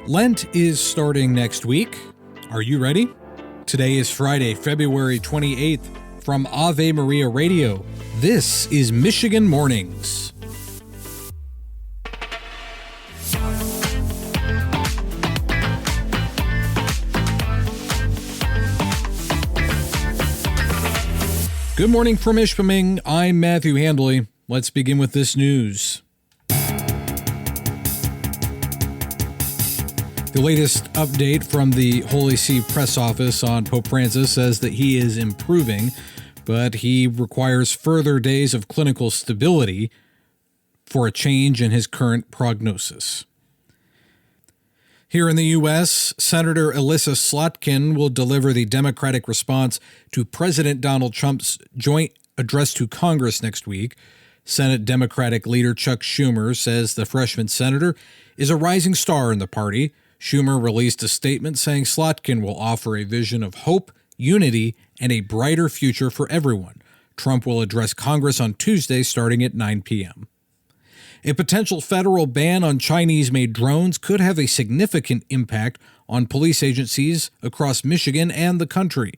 Lent is starting next week. Are you ready? Today is Friday, February 28th. From Ave Maria Radio, this is Michigan Mornings. Good morning from Ishpeming. I'm Matthew Handley. Let's begin with this news. The latest update from the Holy See press office on Pope Francis says that he is improving, but he requires further days of clinical stability for a change in his current prognosis. Here in the U.S., Senator Elissa Slotkin will deliver the Democratic response to President Donald Trump's joint address to Congress next week. Senate Democratic leader Chuck Schumer says the freshman senator is a rising star in the party. Schumer released a statement saying Slotkin will offer a vision of hope, unity, and a brighter future for everyone. Trump will address Congress on Tuesday starting at 9 p.m. A potential federal ban on Chinese-made drones could have a significant impact on police agencies across Michigan and the country.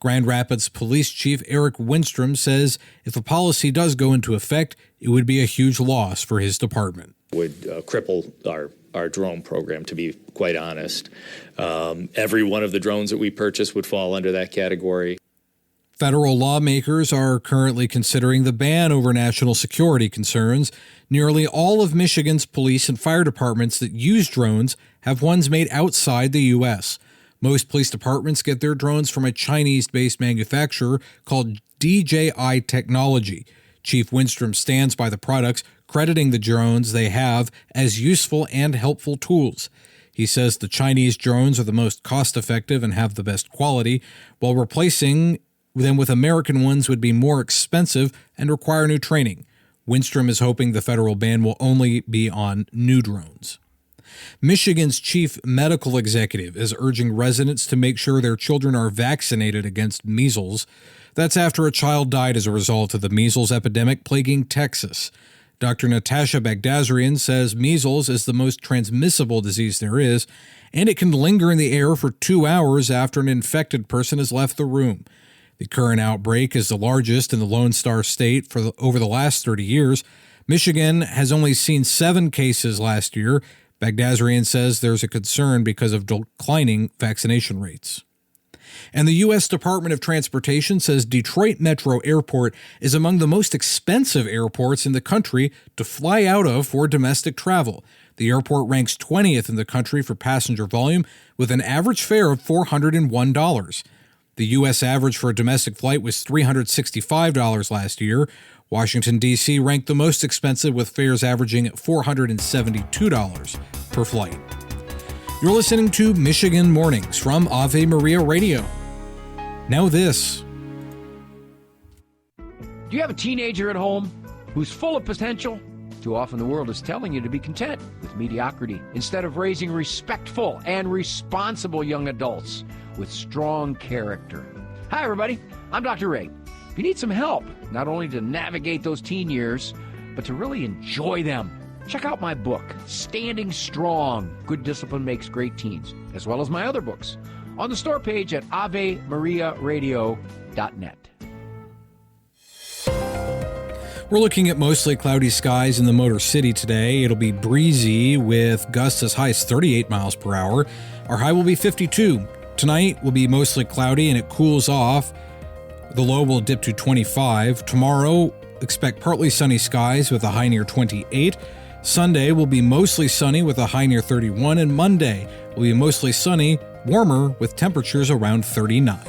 Grand Rapids Police Chief Eric Winstrom says if a policy does go into effect, it would be a huge loss for his department. Would cripple our drone program, to be quite honest. Every one of the drones that we purchase would fall under that category. Federal lawmakers are currently considering the ban over national security concerns. Nearly all of Michigan's police and fire departments that use drones have ones made outside the U.S. Most police departments get their drones from a Chinese-based manufacturer called DJI Technology. Chief Winstrom stands by the products, crediting the drones they have as useful and helpful tools. He says the Chinese drones are the most cost-effective and have the best quality, while replacing them with American ones would be more expensive and require new training. Winstrom is hoping the federal ban will only be on new drones. Michigan's chief medical executive is urging residents to make sure their children are vaccinated against measles. That's after a child died as a result of the measles epidemic plaguing Texas. Dr. Natasha Bagdasarian says measles is the most transmissible disease there is, and it can linger in the air for 2 hours after an infected person has left the room. The current outbreak is the largest in the Lone Star State over the last 30 years. Michigan has only seen 7 cases last year. Bagdasarian says there's a concern because of declining vaccination rates. And the U.S. Department of Transportation says Detroit Metro Airport is among the most expensive airports in the country to fly out of for domestic travel. The airport ranks 20th in the country for passenger volume with an average fare of $401. The U.S. average for a domestic flight was $365 last year. Washington, D.C. ranked the most expensive with fares averaging $472 per flight. You're listening to Michigan Mornings from Ave Maria Radio. Now this. Do you have a teenager at home who's full of potential? Too often the world is telling you to be content with mediocrity instead of raising respectful and responsible young adults with strong character. Hi, everybody. I'm Dr. Ray. If you need some help, not only to navigate those teen years, but to really enjoy them, check out my book, Standing Strong, Good Discipline Makes Great Teens, as well as my other books on the store page at AveMariaRadio.net. We're looking at mostly cloudy skies in the Motor City today. It'll be breezy with gusts as high as 38 miles per hour. Our high will be 52. Tonight will be mostly cloudy and it cools off. The low will dip to 25. Tomorrow, expect partly sunny skies with a high near 28. Sunday will be mostly sunny with a high near 31, and Monday will be mostly sunny, warmer with temperatures around 39.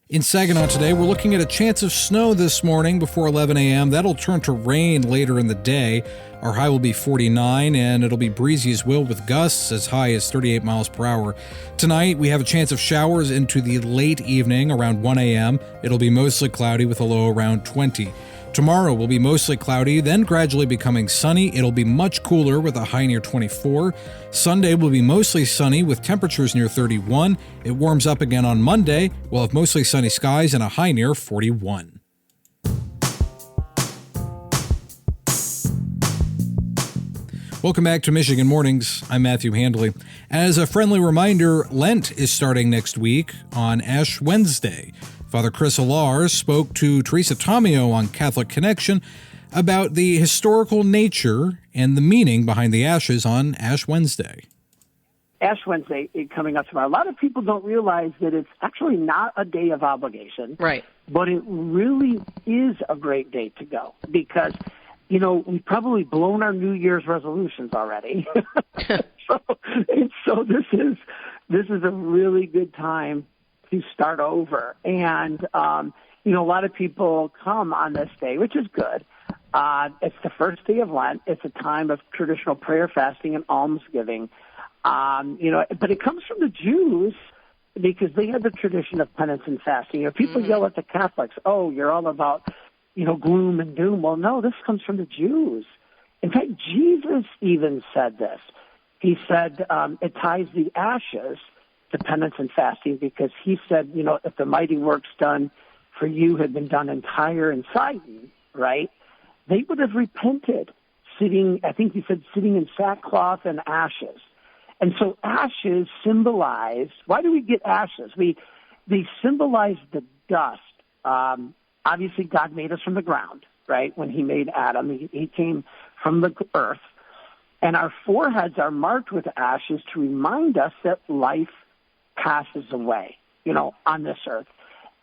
In Saginaw today, we're looking at a chance of snow this morning before 11 a.m. That'll turn to rain later in the day. Our high will be 49, and it'll be breezy as well with gusts as high as 38 miles per hour. Tonight, we have a chance of showers into the late evening around 1 a.m. It'll be mostly cloudy with a low around 20. Tomorrow will be mostly cloudy, then gradually becoming sunny. It'll be much cooler with a high near 24. Sunday will be mostly sunny with temperatures near 31. It warms up again on Monday. We'll have mostly sunny skies and a high near 41. Welcome back to Michigan Mornings. I'm Matthew Handley. As a friendly reminder, Lent is starting next week on Ash Wednesday. Father Chris Alar spoke to Teresa Tomeo on Catholic Connection about the historical nature and the meaning behind the ashes on Ash Wednesday. Ash Wednesday coming up tomorrow. A lot of people don't realize that it's actually not a day of obligation. Right. But it really is a great day to go because, you know, we've probably blown our New Year's resolutions already. so this is a really good time to start over. And, you know, a lot of people come on this day, which is good. It's the first day of Lent. It's a time of traditional prayer, fasting, and almsgiving. You know, but it comes from the Jews because they had the tradition of penance and fasting. You know, people yell at the Catholics, oh, you're all about, you know, gloom and doom. Well, no, this comes from the Jews. In fact, Jesus even said this. He said it ties the ashes to penance and fasting because he said, you know, if the mighty works done for you had been done in Tyre and Sidon, right, they would have repented sitting in sackcloth and ashes. And so ashes symbolize, why do we get ashes? They symbolize the dust. Obviously, God made us from the ground, right? When he made Adam, he came from the earth. And our foreheads are marked with ashes to remind us that life passes away, you know, on this earth.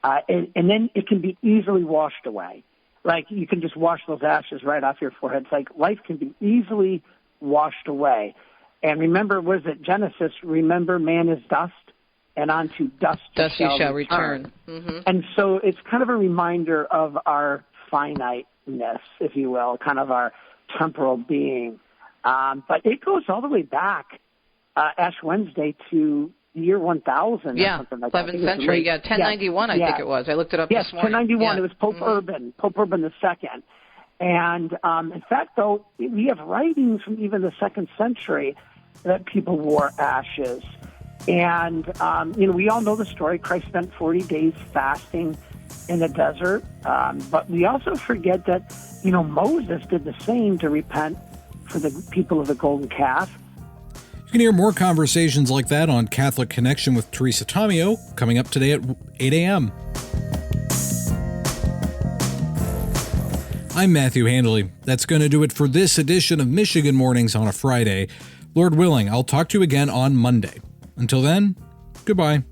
And then it can be easily washed away. Like you can just wash those ashes right off your forehead. It's like life can be easily washed away. And remember, was it Genesis? Remember, man is dust, and unto dust you shall return. Mm-hmm. And so it's kind of a reminder of our finiteness, if you will, kind of our temporal being. But it goes all the way back, Ash Wednesday, to the year 1000. Yeah, or something like 11th century. Yeah, 1091, I think it was. I looked it up this morning. 1091. Yeah. It was Pope Urban II. And in fact, though, we have writings from even the 2nd century that people wore ashes. And, you know, we all know the story. Christ spent 40 days fasting in the desert. But we also forget that, you know, Moses did the same to repent for the people of the golden calf. You can hear more conversations like that on Catholic Connection with Teresa Tomeo coming up today at 8 a.m. I'm Matthew Handley. That's going to do it for this edition of Michigan Mornings on a Friday. Lord willing, I'll talk to you again on Monday. Until then, goodbye.